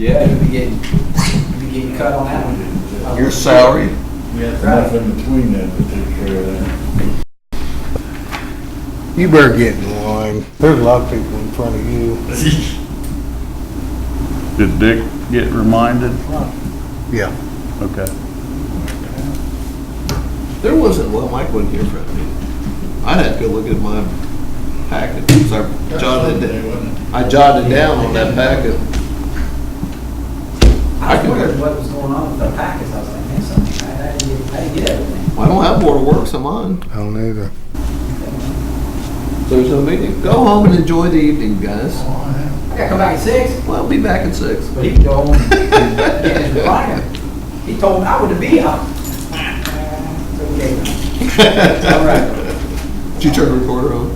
Yeah, you'll be getting cut on that one. Your salary? We have enough in between that to take care of that. You better get in line. There's a lot of people in front of you. Did Dick get reminded? Yeah. Okay. There wasn't, well, Mike wasn't here for that meeting. I'd have to go look at my packet, because I jotted it down on that packet. I was wondering what was going on with the packets. I was like, man, something, I didn't get everything. I don't have Board of Works on mine, I don't either. so there's no meeting. Go home and enjoy the evening, guys. I gotta come back at 6. Well, I'll be back at 6. But he can go home and get his recliner. He told me I would be up. It's okay. All right. Did you turn the recorder on?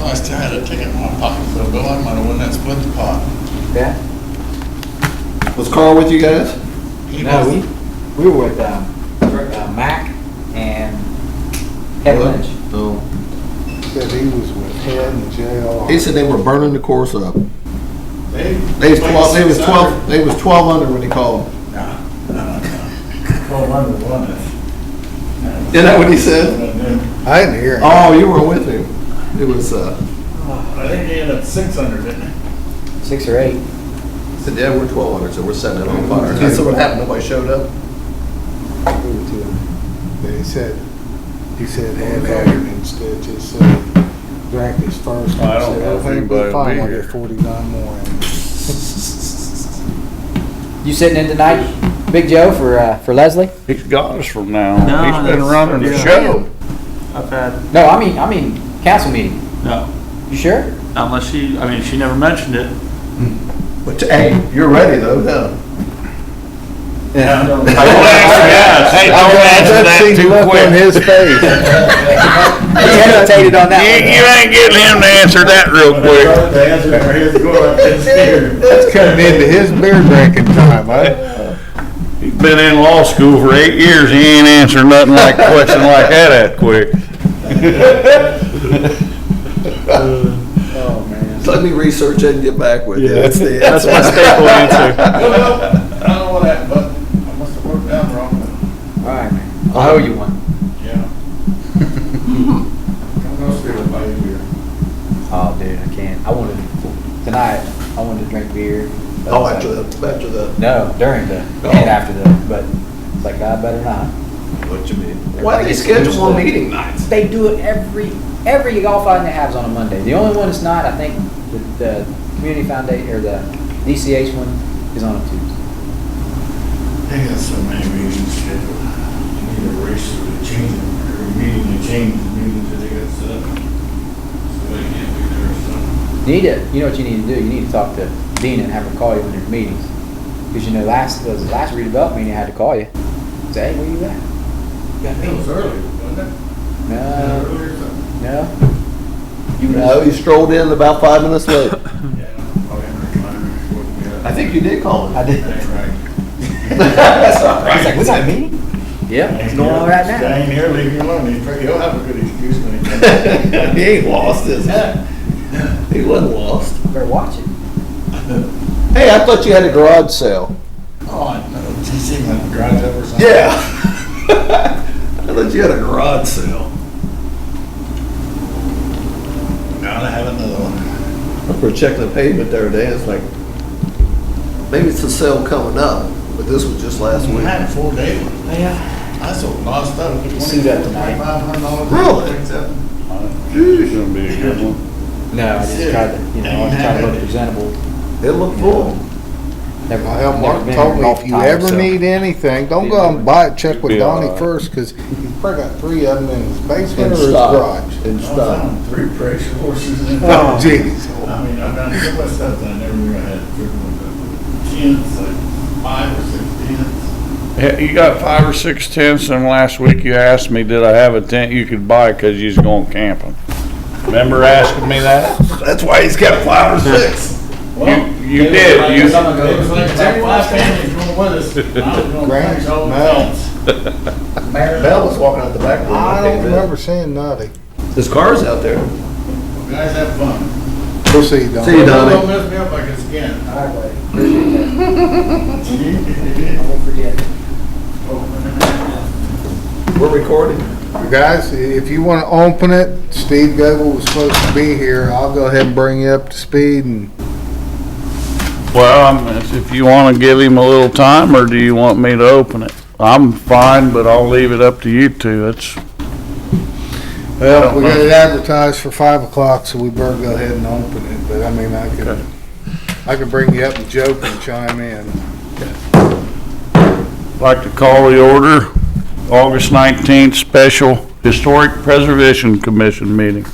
I still had a ticket in my pocket, so Bill, I might have won that split the pot. Yeah. Was Carl with you guys? No, we were with Mac and Ed Lynch. No. Said he was with Head and JR. He said they were burning the course up. They They was 12 under when he called. No. 1200 won it. Isn't that what he said? I didn't hear him. Oh, you weren't with him. It was, I think they ended up 600, didn't they? 6 or 8. he said, yeah, we're 12 under, so we're setting it on fire. That's what happened, nobody showed up. But he said Head had it instead, just drank his first. I don't Said, know if "I think anybody we'll find will be like here." 49 more in it." You sitting in tonight, Big Joe, for Leslie? He's got us from now. No, He's been that's- running the yeah. show. I've had, No, I mean council meeting. no, You sure? unless she never mentioned it. But, hey, you're ready though, no? Yeah. Hey, don't answer that That too look quick. on his face. He hesitated on that one. You ain't getting him to answer that real quick. The answer for his going up in here. That's coming into his beer drinking time, huh? He's been in law school for 8 years. He ain't answering nothing like a question like that quick. Oh, man. So let me research it and get back with you. Yeah. That's the That's my staple answer. I don't know what happened, but I must have worked out wrong. All right, man. I owe you one. Yeah. I'm gonna steal it by here. Oh, dude, I can't. Tonight, I wanted to drink beer. but- Oh, after the, No, during the, Oh. and after the, but it's like, I better not. what you mean? Why do they schedule one meeting nights? They do it every golf outing they have is on a Monday. The only one that's not, I think, the Community Foundation, or the DCH one is on a Tuesday. They got so many meetings scheduled. You need a race to change them. Every meeting they change the meetings that they got set up. So they can't be there, so. You know what you need to do? You need to talk to Dina and have her call you when there's meetings. Because you know, last redevelopment meeting, I had to call you. Say, hey, where you at? You got It was meetings? early, wasn't it? No, Early or something? no. You No, you strolled in about 5 minutes late. Yeah, probably in the recliner, woke me up. I think you did call him. I did. That's right. That's all He's like, we got a right. meeting? Yeah, it's going on right I now. ain't here, leave me alone. He'll have a good excuse when he comes. He ain't lost, is he? He wasn't lost. Better watch it. Hey, I thought you had a garage sale. Oh, no, did you see my garage up or something? Yeah. I thought you had a garage sale. Gotta have another one. We were checking the pavement the other day, it's like, maybe it's a sale coming up, but this was just last We week. had a 4-day one. Yeah. I sold a lot of stuff. Suit up tonight. $2,500. Really? It's gonna be a good one. No, I just tried to, try to look presentable. It looked full. Never, Well, never Mark been told in me golf if you time, ever so- need anything, don't go out and buy it, check with Be all Donnie right. first, because he's probably got 3 of them in his basement In or his stock. garage. In I stock. found 3 pressure horses in Oh, there. jeez. I mean, I've done so much stuff that I never knew I had driven with. Tents, like 5 or 6 tents. Yeah, you got 5 or 6 tents, and last week you asked me, did I have a tent you could buy because you was going camping? Remember asking me that? That's why he's kept 5 or 6. You did. It was like about 5 families going with us. I was gonna Grant, finish all the Mel. tents. Bell was walking out the back door. I don't remember seeing Nutty. His car's out there. Guys, have fun. We'll see you, Don. See you, Don. Don't mess me up like it's again. All right, buddy. Appreciate that. I won't forget. We're recording. Guys, if you want to open it, Steve Goble was supposed to be here. I'll go ahead and bring you up to speed and Well, if you want to give him a little time, or do you want me to open it? I'm fine, but I'll leave it up to you two. It's, well, we got it advertised for 5 o'clock, so we better go ahead and open it. But I mean, Okay. I can bring you up and joke and chime in. I'd like to call the order, August 19th, special Historic Preservation Commission meeting.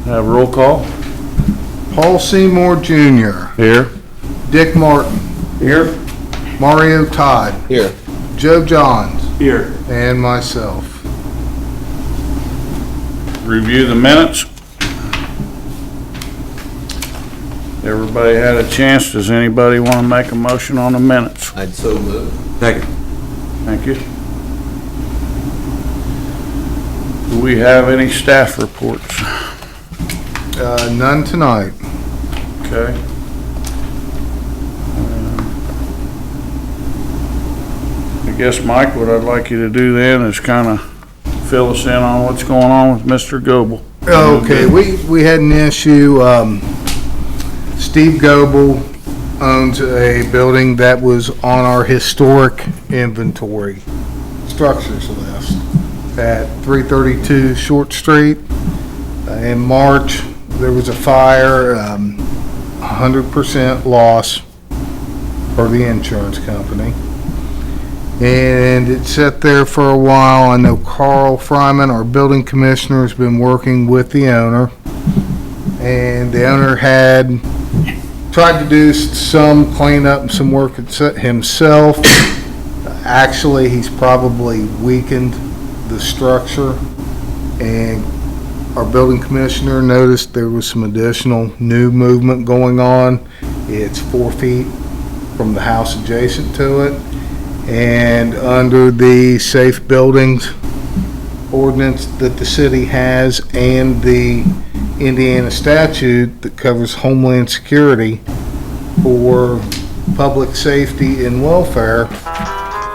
Have a roll call? Paul Seymour Jr., Here. Dick Martin, Here. Mario Todd, Here. Joe Johns, Here. and myself. Review the minutes. Everybody had a chance. Does anybody want to make a motion on the minutes? I'd so move. Second. Thank you. Do we have any staff reports? None tonight. Okay. I guess, Mike, what I'd like you to do then is kind of fill us in on what's going on with Mr. Goble. Okay, we had an issue. Steve Goble owns a building that was on our historic inventory structures list at 332 Short Street. In March, there was a fire, 100% loss for the insurance company. And it sat there for a while. I know Carl Fryman, our building commissioner, has been working with the owner. And the owner had tried to do some cleanup and some work himself. Actually, he's probably weakened the structure. And our building commissioner noticed there was some additional new movement going on. It's 4 feet from the house adjacent to it. And under the safe buildings ordinance that the city has and the Indiana statute that covers homeland security for public safety and welfare,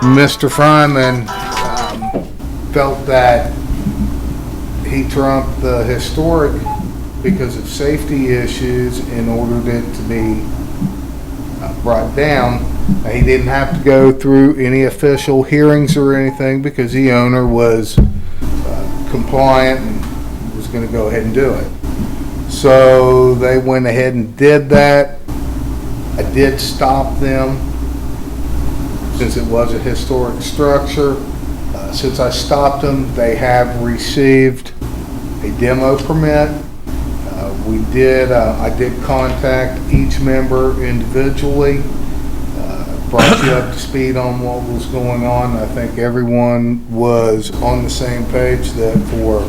Mr. Fryman felt that he trumped the historic because of safety issues and ordered it to be brought down. He didn't have to go through any official hearings or anything because the owner was compliant and was going to go ahead and do it. So they went ahead and did that. I did stop them since it was a historic structure. Since I stopped them, they have received a demo permit. I did contact each member individually, brought you up to speed on what was going on. I think everyone was on the same page that for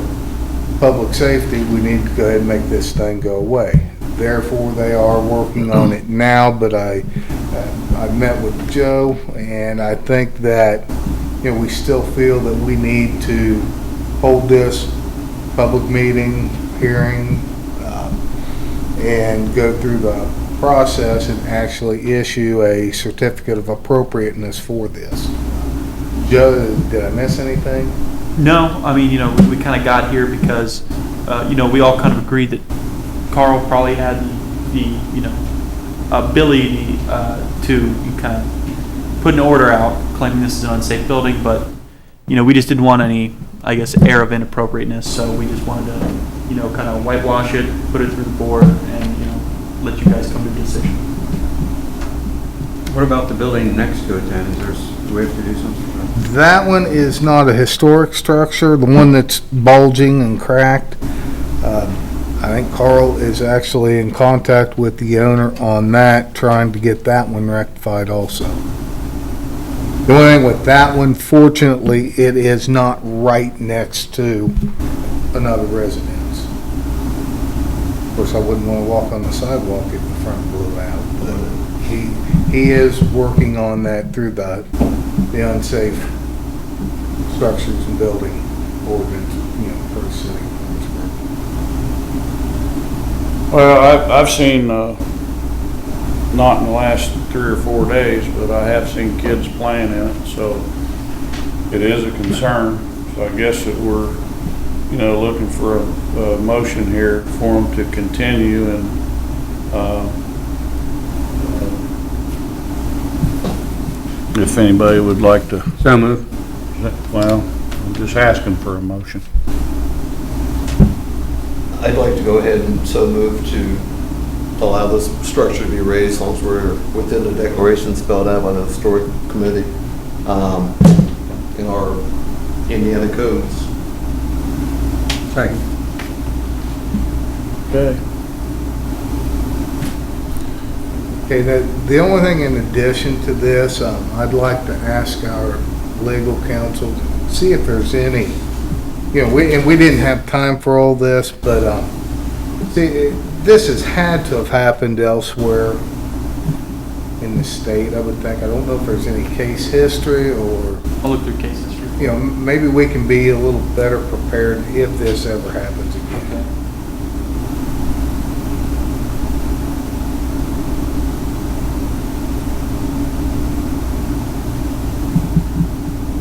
public safety, we need to go ahead and make this thing go away. Therefore, they are working on it now, but I met with Joe, and I think that, we still feel that we need to hold this public meeting, hearing, and go through the process and actually issue a certificate of appropriateness for this. Joe, did I miss anything? No, I mean, we kind of got here because, we all kind of agreed that Carl probably had the ability to kind of put an order out claiming this is an unsafe building, but, we just didn't want any, I guess, air of inappropriateness, so we just wanted to, kind of whitewash it, put it through the board, and, let you guys come to a decision. What about the building next to it then? Do we have to do something about it? That one is not a historic structure. The one that's bulging and cracked, I think Carl is actually in contact with the owner on that, trying to get that one rectified also. The only thing with that one, fortunately, it is not right next to another residence. Of course, I wouldn't want to walk on the sidewalk if the front blew out, but he is working on that through the unsafe structures and building ordinance, for the city of Lawrenceburg. Well, I've seen, not in the last 3 or 4 days, but I have seen kids playing in it, so it is a concern. So I guess that we're, looking for a motion here for them to continue and, if anybody would like to, So move. well, I'm just asking for a motion. I'd like to go ahead and so move to allow this structure to be raised as long as we're within the declaration spelled out by the historic committee in our Indiana codes. Second. Okay. Okay, the only thing in addition to this, I'd like to ask our legal counsel, see if there's any, we didn't have time for all this, but, see, this has had to have happened elsewhere in the state, I would think. I don't know if there's any case history or, I'll look through case history. maybe we can be a little better prepared if this ever happens again. Okay.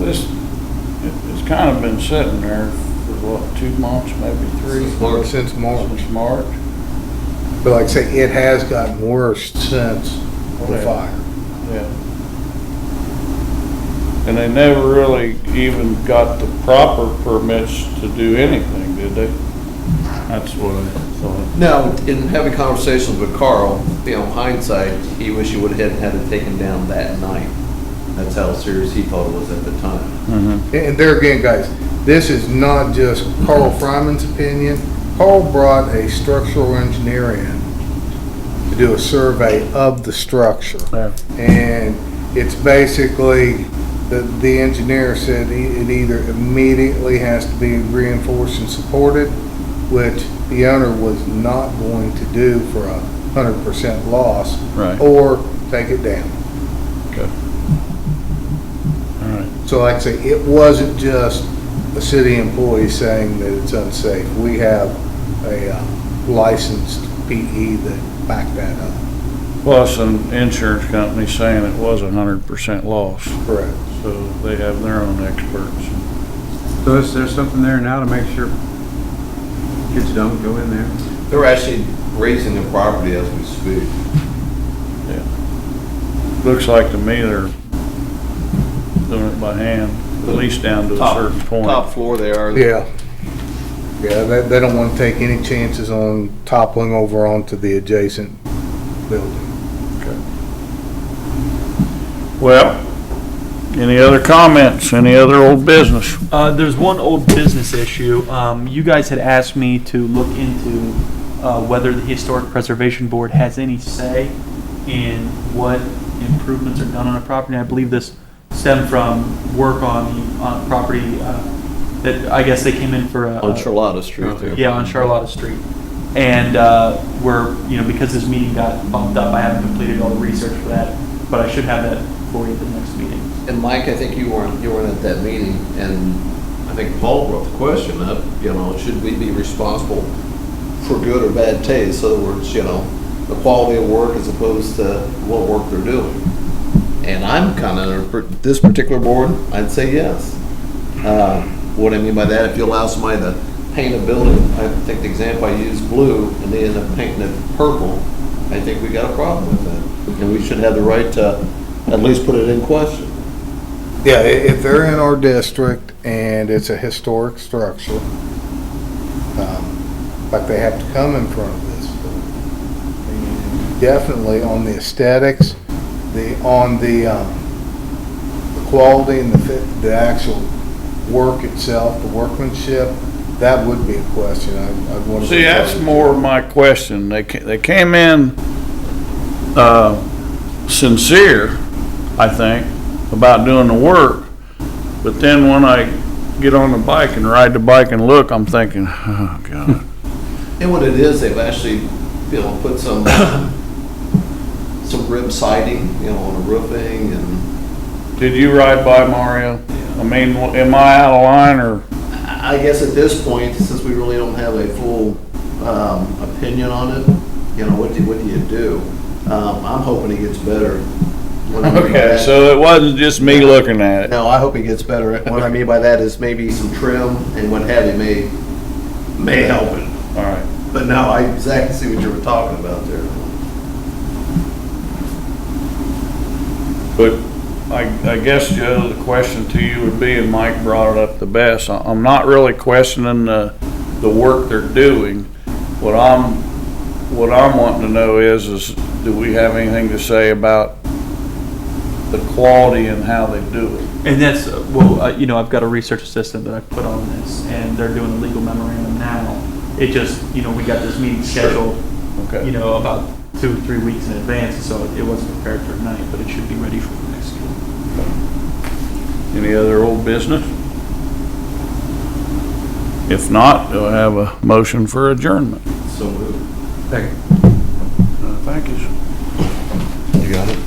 It's kind of been sitting there for what, 2 months, maybe 3? Since March. Since March. But like I say, it has gotten worse since the Yeah. fire. Yeah. And they never really even got the proper permits to do anything, did they? That's what I thought. Now, in having conversations with Carl, hindsight, he wished he would have had it taken down that night. That's how serious he thought it was at the time. Mm-hmm. And there again, guys, this is not just Carl Fryman's opinion. Carl brought a structural engineer in to do a survey of the structure. Yeah. And it's basically, the engineer said it either immediately has to be reinforced and supported, which the owner was not going to do for 100% loss, Right. or take it down. Okay. All right. So like I say, it wasn't just a city employee saying that it's unsafe. We have a licensed PE that backed that up. Plus an insurance company saying it was 100% loss. Correct. So they have their own experts. So is there something there now to make sure kids don't go in there? They're actually raising the property as we speak. Yeah. Looks like to me they're doing it by hand, at least down to a certain point. Top floor they are. Yeah. Yeah, they don't want to take any chances on toppling over onto the adjacent building. Okay. Well, any other comments? Any other old business? There's one old business issue. You guys had asked me to look into whether the Historic Preservation Board has any say in what improvements are done on a property. I believe this stemmed from work on the property that I guess they came in for On Charlotta Street there. yeah, on Charlotta Street. And we're, because this meeting got bumped up, I haven't completed all the research for that, but I should have that for you at the next meeting. And Mike, I think you weren't at that meeting, and I think Paul brought the question up, should we be responsible for good or bad taste? In other words, the quality of work as opposed to what work they're doing. And I'm kind of, this particular board, I'd say yes. What I mean by that, if you allow somebody to paint a building, I think the example I used, blue, and they end up painting it purple, I think we got a problem with that. And we should have the right to at least put it in question. Yeah, if they're in our district and it's a historic structure, like they have to come in front of this. And definitely on the aesthetics, on the quality and the actual work itself, the workmanship, that would be a question. I'd want to See, that's more my question. They came in sincere, I think, about doing the work, but then when I get on the bike and ride the bike and look, I'm thinking, oh God. And what it is, they've actually, put some rib siding, on the roofing and. Did you ride by, Mario? I mean, am I out of line or? I guess at this point, since we really don't have a full opinion on it. You know, what do you do? I'm hoping he gets better. What I mean by Okay, that- so it wasn't just me looking at it. No, I hope he gets better. What I mean by that is maybe some trim and what have you may help it. All right. But now I exactly see what you were talking about there. But I guess, Joe, the question to you would be, and Mike brought it up the best, I'm not really questioning the work they're doing. What I'm wanting to know is do we have anything to say about the quality and how they do it? And that's, you know, I've got a research assistant that I put on this, and they're doing a legal memorandum now. It just, you know, we got this meeting scheduled, Okay. you know, about 2 or 3 weeks in advance, so it wasn't prepared for tonight, but it should be ready for the next school. Any other old business? If not, do I have a motion for adjournment? So moved. Thank you. You got it?